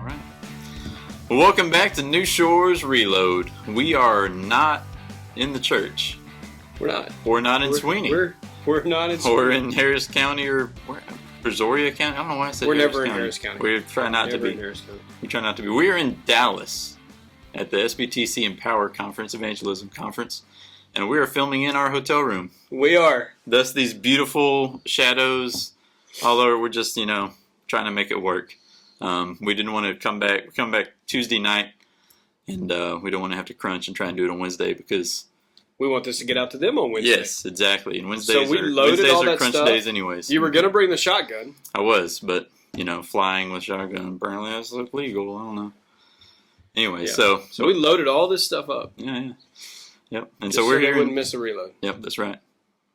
right. Well, welcome back to New Shores Reload. We are not in the church. We're not. We're not in Sweeney. We're not in Sweeney. Or in Harris County or Brazoria County. I don't know why I said We're Harris never County. in Harris County. We try not to be. We try not to be. We're in Dallas at the SBTC Empower Conference, Evangelism Conference, and we are filming in our hotel room. We are. Thus these beautiful shadows, although we're just, trying to make it work. We didn't want to come back. We come back Tuesday night, and we don't want to have to crunch and try and do it on Wednesday because we want this to get out to them on Wednesday. Yes, exactly. And Wednesdays so we loaded Wednesdays all are that crunch stuff. days anyways. You were going to bring the shotgun. I was, but, flying with shotgun apparently that's legal. I don't know. Anyway, yeah. so we loaded all this stuff up. Yeah. Yep. And just so we're they here. Wouldn't miss a reload. Yep, that's right.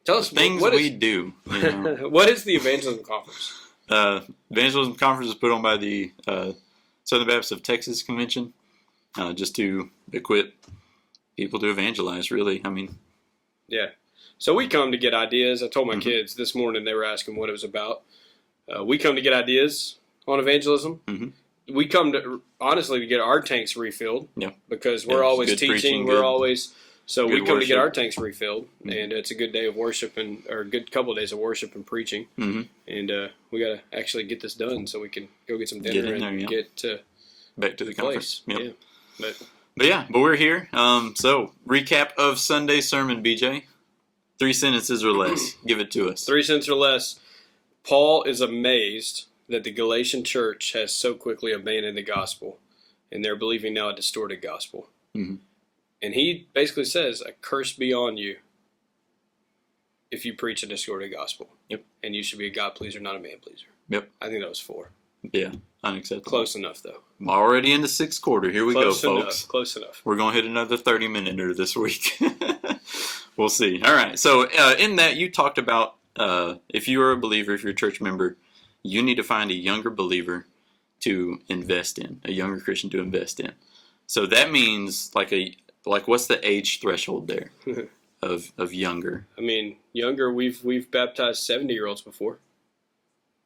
Tell us things what we do. What is the Evangelism Conference? Evangelism Conference is put on by the Southern Baptist of Texas Convention, just to equip people to evangelize, really. Yeah. So we come to get ideas. I told my kids this morning, they were asking what it was about. We come to get ideas on evangelism. Mm-hmm. We come to, honestly, to get our tanks refilled. Yeah. Because we're always teaching. We're always... So we come to get our tanks refilled, and it's a good day of worship or a good couple of days of worship and preaching. Mm-hmm. And we got to actually get this done so we can go get some dinner and get back to the conference. Yep. Yeah. But we're here. So recap of Sunday's sermon, BJ. 3 sentences or less. Give it to us. 3 sentences or less. Paul is amazed that the Galatian church has so quickly abandoned the gospel, and they're believing now a distorted gospel. Mm-hmm. And he basically says, a curse be on you if you preach a distorted gospel. Yep. And you should be a God pleaser, not a man pleaser. Yep. I think that was 4. Yeah, unacceptable. Close enough, though. I'm already in the 6th quarter. Here we go, folks. Close enough. We're going to hit another 30-minute this week. We'll see. All right. So in that, you talked about if you are a believer, if you're a church member, you need to find a younger believer to invest in, a younger Christian to invest in. So that means what's the age threshold there of younger? Younger, we've baptized 70-year-olds before.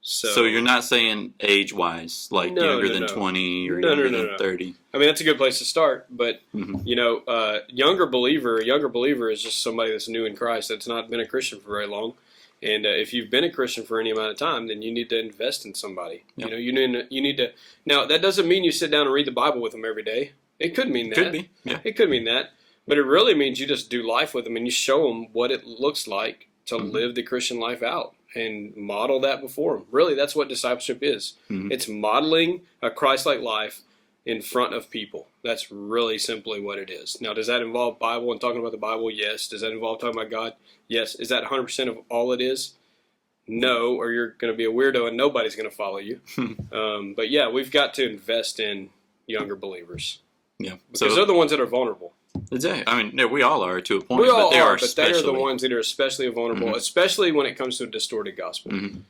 So you're not saying age-wise, younger than 20 or younger than 30? That's a good place to start, but, younger believer is just somebody that's new in Christ that's not been a Christian for very long. And if you've been a Christian for any amount of time, then you need to invest in somebody. Yep. You need to. Now, that doesn't mean you sit down and read the Bible with them every day. It could mean that. Could be, yeah. It could mean that. But it really means you just do life with them and you show them what it looks like to live the Christian life out and model that before them. Really, that's what discipleship is. Mm-hmm. It's modeling a Christ-like life in front of people. That's really simply what it is. Now, does that involve Bible and talking about the Bible? Yes. Does that involve talking about God? Yes. Is that 100% of all it is? No, or you're going to be a weirdo and nobody's going to follow you. But yeah, we've got to invest in younger believers. Yeah, because they're the ones that are vulnerable. Exactly. We all are to a point. We all but they are, but they are the ones that are especially vulnerable, especially when it comes to a distorted gospel. Mm-hmm.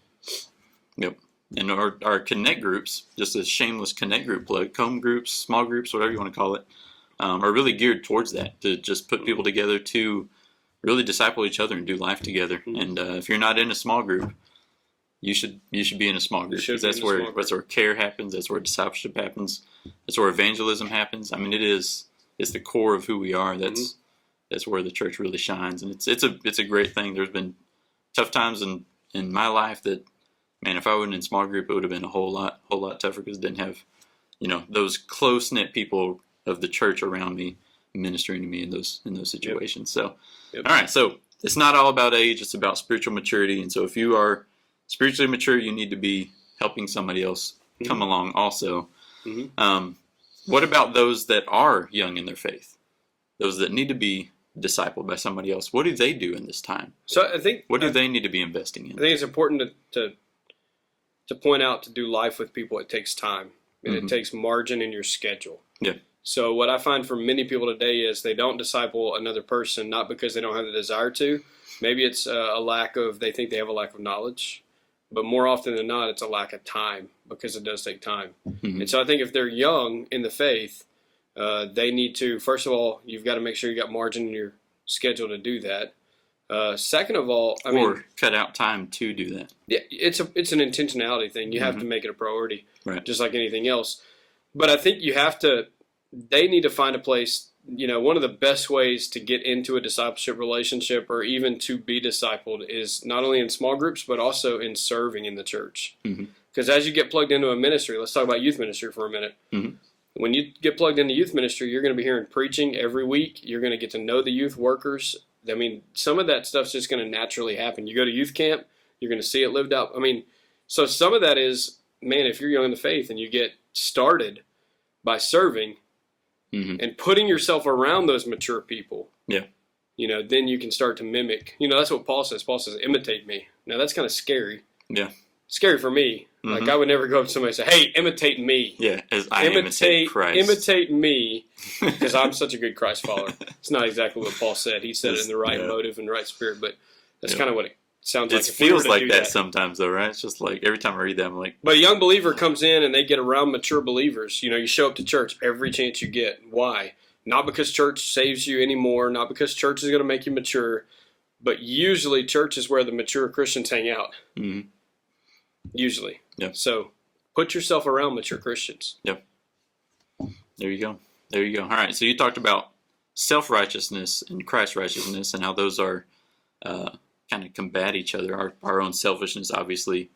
Yep. And our connect groups, just a shameless connect group plug, comb groups, small groups, whatever you want to call it, are really geared towards that, to just put people together to really disciple each other and do life together. Mm-hmm. And if you're not in a small group, you should be in a small group, because that's where care happens. That's where discipleship happens. That's where evangelism happens. It's the core of who we are. That's where the church really shines, and it's a great thing. There's been tough times in my life that, man, if I wasn't in small group, it would have been a whole lot tougher, because I didn't have, those close knit people of the church around me ministering to me in those situations. Yep. So, All right. So it's not all about age. It's about spiritual maturity. And so if you are spiritually mature, you need to be helping somebody else come along also. Mm-hmm. What about those that are young in their faith? Those that need to be discipled by somebody else? What do they do in this time? So I think... What do they need to be investing in? I think it's important to point out, to do life with people, it takes time. And it takes margin in your schedule. Yeah. So what I find for many people today is they don't disciple another person, not because they don't have the desire to. Maybe it's they think they have a lack of knowledge. But more often than not, it's a lack of time, because it does take time. Mm-hmm. And so I think if they're young in the faith, they need to, first of all, you've got to make sure you got margin in your schedule to do that. Second of all, cut out time to do that. Yeah, it's an intentionality thing. You have to make it a priority, right? Just like anything else. But I think they need to find a place. One of the best ways to get into a discipleship relationship or even to be discipled is not only in small groups, but also in serving in the church. Because as you get plugged into a ministry, let's talk about youth ministry for a minute. When you get plugged into youth ministry, you're going to be hearing preaching every week. You're going to get to know the youth workers. I mean, some of that stuff's just going to naturally happen. You go to youth camp, you're going to see it lived out. I mean, so some of that is, man, if you're young in the faith and you get started by serving and putting yourself around those mature people, then you can start to mimic. That's what Paul says. Paul says, imitate me. Now, that's kind of scary. Yeah. Scary for me. Like, I would never go up to somebody and say, hey, imitate me. Yeah, as I imitate Christ. Imitate me, because I'm such a good Christ follower. It's not exactly what Paul said. He said it in the right motive and the right spirit, but that's kind of what it sounds like. It feels like that sometimes, though, right? It's just like, every time I read that, I'm like... But a young believer comes in and they get around mature believers. You show up to church every chance you get. Why? Not because church saves you anymore, not because church is going to make you mature, but usually church is where the mature Christians hang out. Usually. Yep. So put yourself around mature Christians. Yep. There you go. All right. So you talked about self-righteousness and Christ-righteousness and how those are kind of combat each other. Our own selfishness obviously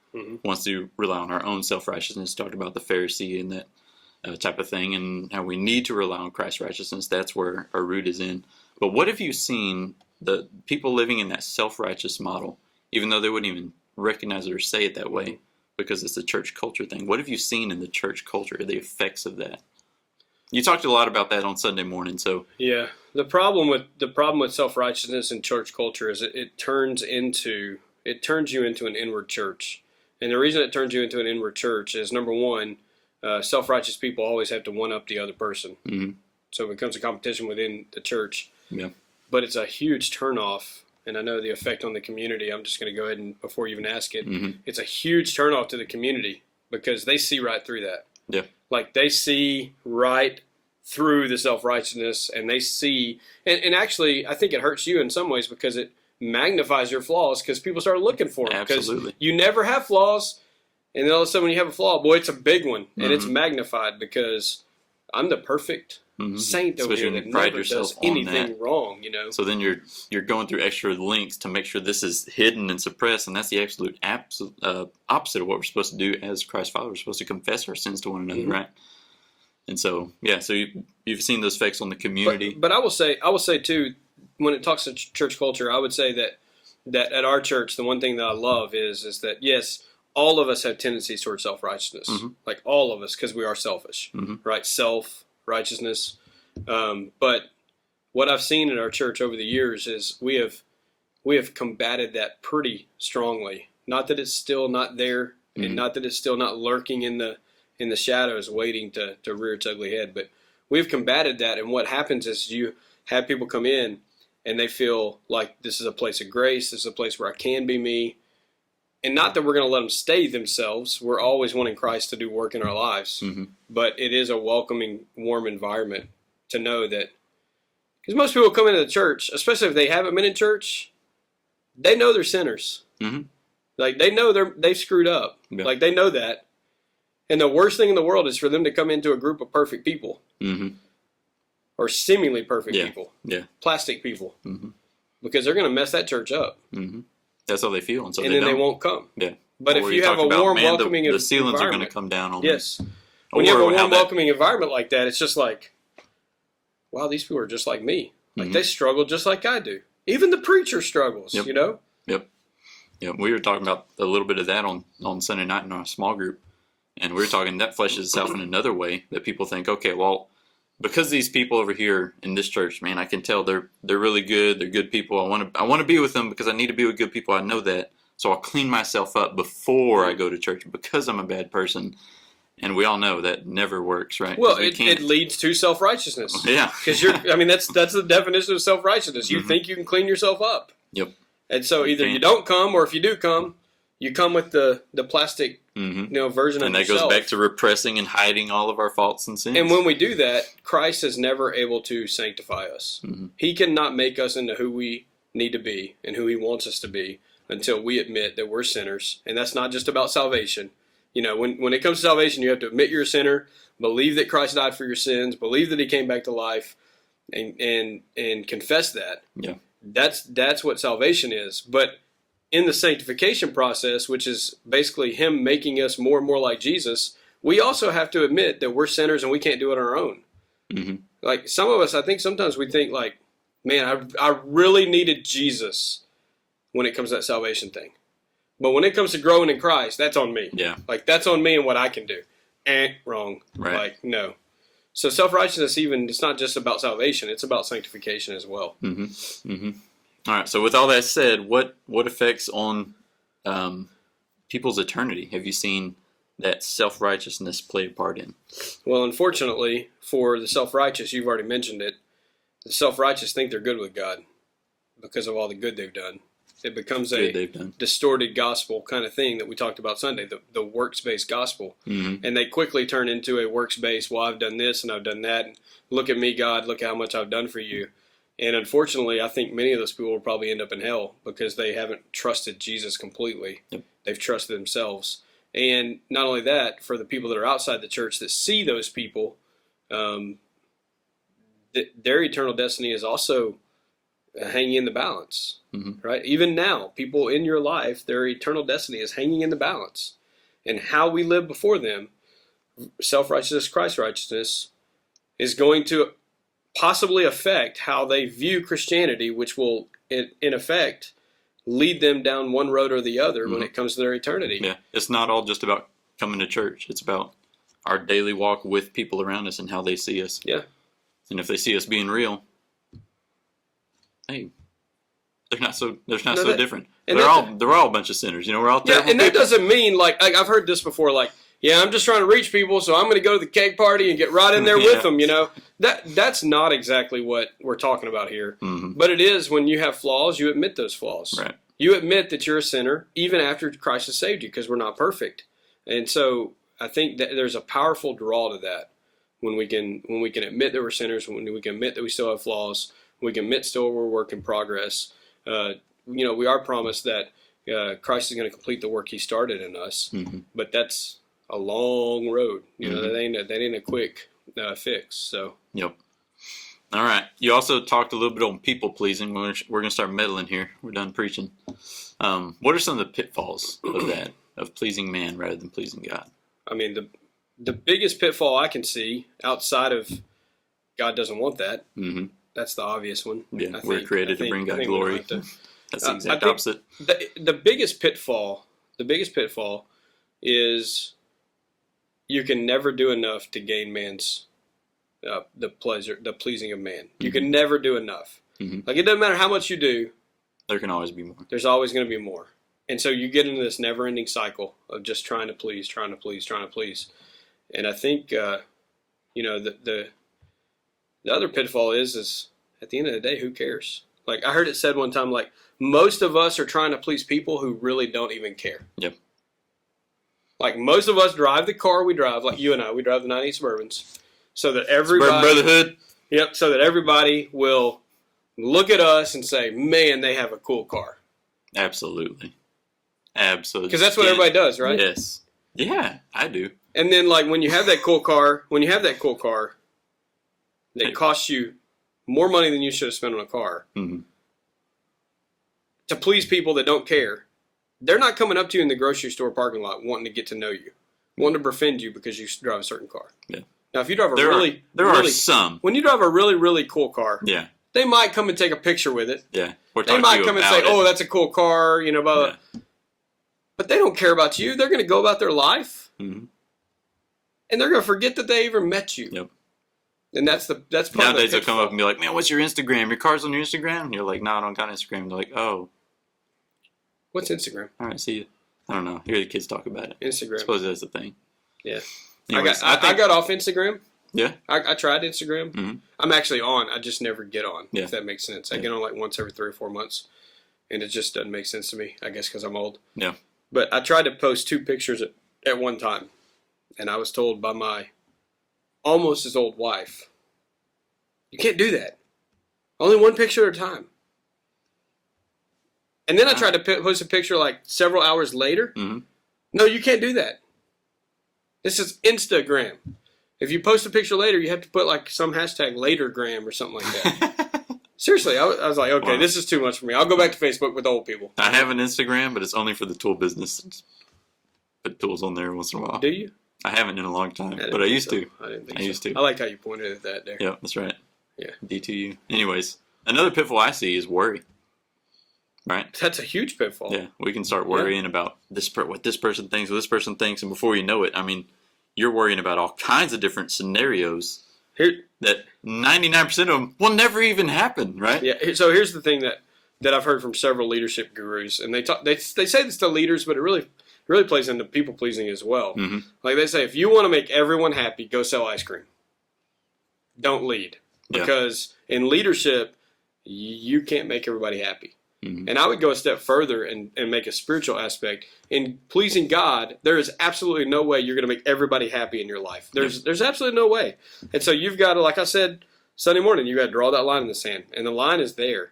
wants to rely on our own self-righteousness. Talked about the Pharisee and that type of thing, and how we need to rely on Christ-righteousness. That's where our root is in. But what have you seen the people living in that self-righteous model, even though they wouldn't even recognize it or say it that way because it's a church culture thing? What have you seen in the church culture, the effects of that? You talked a lot about that on Sunday morning, so yeah. The problem with self-righteousness in church culture is it turns you into an inward church, and the reason it turns you into an inward church is, number one, self-righteous people always have to one up the other person, so it becomes a competition within the church. Yeah, but it's a huge turnoff. And I know the effect on the community. I'm just going to go ahead and, before you even ask it, it's a huge turnoff to the community because they see right through that. Yeah. Like they see right through the self-righteousness, and they see, and actually I think it hurts you in some ways because it magnifies your flaws because people start looking for them. Absolutely. Because you never have flaws, and then all of a sudden when you have a flaw, boy, it's a big one, and it's magnified because I'm the perfect saint over here that never does anything wrong, So then you're going through extra lengths to make sure this is hidden and suppressed, and that's the absolute opposite of what we're supposed to do as Christ's followers. We're supposed to confess our sins to one another, right? And so, so you've seen those effects on the community. But I will say too, when it talks to church culture, I would say that at our church, the one thing that I love is that, yes, all of us have tendencies towards self-righteousness, like all of us, because we are selfish, right? Self-righteousness. But what I've seen in our church over the years is we have combated that pretty strongly. Not that it's still not there, and not that it's still not lurking in the shadows waiting to rear its ugly head, but we've combated that. And what happens is you have people come in and they feel like this is a place of grace, this is a place where I can be me. And not that we're going to let them stay themselves. We're always wanting Christ to do work in our lives. But it is a welcoming, warm environment to know that, because most people come into the church, especially if they haven't been in church, they know they're sinners. Like they know they've screwed up. Yeah. Like they know that. And the worst thing in the world is for them to come into a group of perfect people. Or seemingly perfect people. Yeah. Plastic people. Because they're going to mess that church up. That's how they feel, and then they won't come. Yeah. But if you have a warm, welcoming environment, the ceilings are going to come down on them. Yes. When you have a warm, welcoming environment like that, it's just like, wow, these people are just like me. Like they struggle just like I do. Even the preacher struggles. Yep. Yep. We were talking about a little bit of that on Sunday night in our small group, and we were talking that fleshes itself in another way that people think, okay, well, because these people over here in this church, man, I can tell they're really good. They're good people. I want to be with them because I need to be with good people. I know that. So I'll clean myself up before I go to church because I'm a bad person. And we all know that never works, right? Well, it leads to self-righteousness. Yeah. Because that's the definition of self-righteousness. You think you can clean yourself up. Yep. And so either you don't come, or if you do come, you come with the plastic version of yourself. And that goes back to repressing and hiding all of our faults and sins. And when we do that, Christ is never able to sanctify us. He cannot make us into who we need to be and who he wants us to be until we admit that we're sinners. And that's not just about salvation. When it comes to salvation, you have to admit you're a sinner, believe that Christ died for your sins, believe that he came back to life, and confess that. Yeah. That's what salvation is. But in the sanctification process, which is basically him making us more and more like Jesus, we also have to admit that we're sinners and we can't do it on our own. Mm-hmm. Like some of us, I think sometimes we think like, man, I really needed Jesus when it comes to that salvation thing. But when it comes to growing in Christ, that's on me. Yeah. Like that's on me and what I can do. Wrong. Right. Like, no. So self-righteousness, it's not just about salvation, it's about sanctification as well. Mm-hmm. Mm-hmm. All right. So with all that said, what effects on people's eternity have you seen that self-righteousness play a part in? Well, unfortunately, for the self-righteous, you've already mentioned it, the self-righteous think they're good with God because of all the good they've done. It becomes a distorted gospel kind of thing that we talked about Sunday, the works-based gospel. Mm-hmm. And they quickly turn into a works-based, well, I've done this and I've done that. And look at me, God, look how much I've done for you. And unfortunately, I think many of those people will probably end up in hell because they haven't trusted Jesus completely. Yep. They've trusted themselves. And not only that, for the people that are outside the church that see those people, their eternal destiny is also hanging in the balance, mm-hmm. right? Even now, people in your life, their eternal destiny is hanging in the balance. And how we live before them, self-righteousness, Christ-righteousness, is going to possibly affect how they view Christianity, which will, in effect, lead them down one road or the other when it comes to their eternity. Yeah, it's not all just about coming to church. It's about our daily walk with people around us and how they see us. Yeah. And if they see us being real, hey, they're not so different. They're all a bunch of sinners. We're all terrible. Yeah, and that doesn't mean like I've heard this before. Like, yeah, I'm just trying to reach people, so I'm going to go to the cake party and get right in there with them. That's not exactly what we're talking about here. Mm-hmm. But it is when you have flaws, you admit those flaws. Right. You admit that you're a sinner even after Christ has saved you, because we're not perfect. And so I think that there's a powerful draw to that when we can admit that we're sinners, when we can admit that we still have flaws, we can admit still we're a work in progress. We are promised that Christ is going to complete the work He started in us, mm-hmm. but that's a long road. Mm-hmm. That ain't a quick fix. So. Yep. All right. You also talked a little bit on people pleasing. We're going to start meddling here. We're done preaching. What are some of the pitfalls of that, of pleasing man rather than pleasing God? I mean, the biggest pitfall I can see outside of God doesn't want that. Mm-hmm. That's the obvious one. Yeah, we're created to bring God glory. That's the exact opposite. The biggest pitfall is you can never do enough to gain man's the pleasing of man. You can never do enough. Mm-hmm. Like, it doesn't matter how much you do. There can always be more. There's always going to be more. And so you get into this never-ending cycle of just trying to please. And I think, the other pitfall is at the end of the day, who cares? Like, I heard it said one time, like, most of us are trying to please people who really don't even care. Yep. Like, most of us drive the car we drive, like you and I, we drive the 98 Suburbans, so that everybody... Suburban Brotherhood. Yep, so that everybody will look at us and say, man, they have a cool car. Absolutely. Because that's what everybody does, right? Yes. Yeah, I do. And then, like, when you have that cool car, that costs you more money than you should have spent on a car, mm-hmm. to please people that don't care, they're not coming up to you in the grocery store parking lot wanting to get to know you, wanting to befriend you because you drive a certain car. Yeah. Now, if you drive there are some. When you drive a really, really cool car, yeah, they might come and take a picture with it. Yeah. They might come and say, "Oh, that's a cool car," blah, blah. Yeah. But they don't care about you. They're going to go about their life, mm-hmm. and they're going to forget that they even met you. Yep. And that's part nowadays they'll come up and be like, "Man, what's your Instagram? Your car's on your Instagram?" And you're like, "No, I don't got Instagram." They're like, "Oh, what's Instagram?" All right, see you. I don't know. Hear the kids talk about it. Instagram. I suppose that's the thing. Yeah. Anyways, I got off Instagram. Yeah. I tried Instagram. Mm-hmm. I'm actually on. I just never get on, yeah. if that makes sense. I get on like once every 3 or 4 months, and it just doesn't make sense to me, I guess because I'm old. Yeah. But I tried to post 2 pictures at one time, and I was told by my almost as old wife, you can't do that. Only 1 picture at a time. And then I tried to post a picture like several hours later. Mm-hmm. No, you can't do that. This is Instagram. If you post a picture later, you have to put like some hashtag latergram or something like that. Seriously, I was like, okay, this is too much for me. I'll go back to Facebook with old people. I have an Instagram, but it's only for the tool business. Just put tools on there once in a while. Do you? I haven't in a long time, but I used to. I didn't think I used to. I liked how you pointed at that there. Yeah, that's right. Yeah. D2U. Anyways, another pitfall I see is worry. Right? That's a huge pitfall. Yeah, we can start worrying about what this person thinks, what this person thinks, and before you know it, I mean, you're worrying about all kinds of different scenarios that 99% of them will never even happen, right? Yeah. So here's the thing that I've heard from several leadership gurus, and they say this to leaders, but it really plays into people pleasing as well. Mm-hmm. Like they say, if you want to make everyone happy, go sell ice cream. Don't lead, because in leadership, you can't make everybody happy. Mm-hmm. And I would go a step further and make a spiritual aspect. In pleasing God, there is absolutely no way you're going to make everybody happy in your life. There's absolutely no way. And so you've got to, like I said Sunday morning, you got to draw that line in the sand. And the line is there.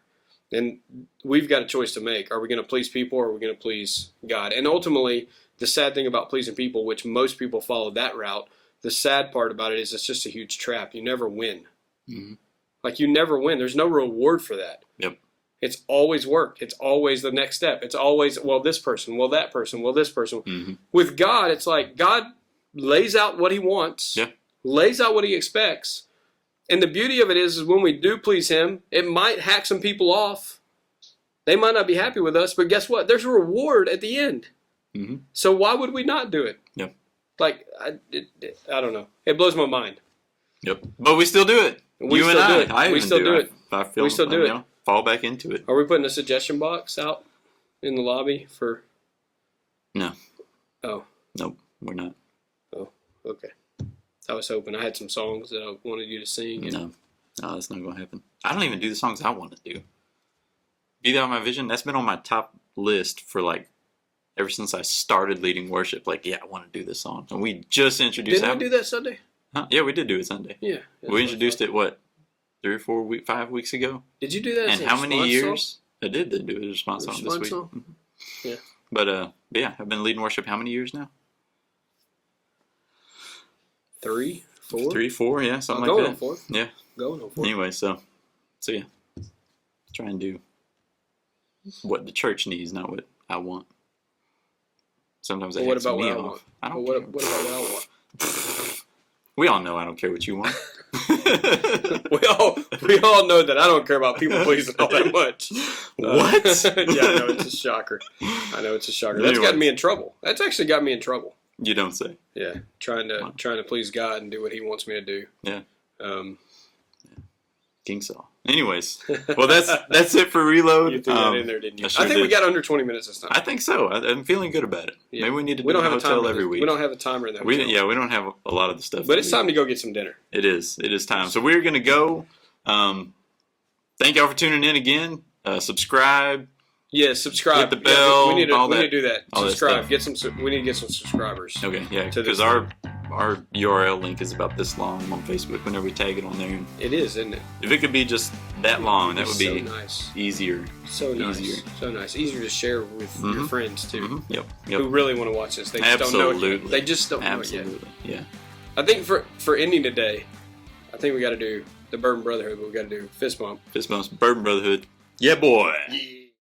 And we've got a choice to make. Are we going to please people, or are we going to please God? And ultimately, the sad thing about pleasing people, which most people follow that route, the sad part about it is it's just a huge trap. You never win. Mm-hmm. Like, you never win. There's no reward for that. Yep. It's always work. It's always the next step. It's always, well, this person, well, that person, well, this person. Mm-hmm. With God, it's like God lays out what he wants, lays out what he expects. And the beauty of it is when we do please him, it might hack some people off. They might not be happy with us, but guess what? There's a reward at the end. Mm-hmm. So why would we not do it? Yep. Like, I don't know. It blows my mind. Yep. But we still do it. We you still and do I. it. I we still do it. I feel, we still do it. Fall back into it. Are we putting a suggestion box out in the lobby for? No. Oh. Nope. We're not. Oh. Okay. I was hoping. I had some songs that I wanted you to sing. No, that's not going to happen. I don't even do the songs I want to do. Be Thou My Vision, that's been on my top list for like ever since I started leading worship. Like, I want to do this song. And we just introduced Didn't we do that Sunday? Huh? Yeah, we did do it Sunday. Yeah. We introduced it, 3 or 4 weeks, 5 weeks ago? Did you do that? And how many years? I did do it as a response song this week. Mm-hmm. Yeah. But yeah, I've been leading worship how many years now? 3, 4? 3, 4, yeah, something like going that. On 4. Yeah. Going on 4. Anyway, so yeah. Try and do what the church needs, not what I want. Sometimes what about me what I off. want? I don't What care. about what I want? We all know I don't care what you want. we all know that I don't care about people pleasing all that much. What? Yeah, I know, it's a shocker. That's Anyway. gotten me in trouble. That's actually got me in trouble. You don't say. Yeah, trying to please God and do what he wants me to do. Yeah. King Saul. Anyways, well, that's it for Reload. You threw that in there, didn't you? I think we got under 20 minutes this time. I think so. I'm feeling good about it. Yeah. Maybe we need to we do don't a have hotel a every week. We don't have a timer in that. We don't have a lot of the stuff. But it's time to go get some dinner. It is. It is time. So we're going to go. Thank y'all for tuning in again. Subscribe. Yeah, subscribe. Hit the bell. We need all to do that. all that Subscribe. stuff. We need to get some subscribers. Okay, yeah, to because this our URL link is about this long on Facebook whenever we tag it on there. It is, isn't it? If it could be just that long, that would be so nice. easier. So nice. Easier. So nice. Easier to share with your friends, too. Mm-hmm. Yep. Who really want to watch this. They just don't know it yet. They just don't know it yet. Absolutely. Yeah. I think for ending today, I think we got to do the Bourbon Brotherhood, but we got to do fist bump. Fist bumps, Bourbon Brotherhood. Yeah, boy. Yeah.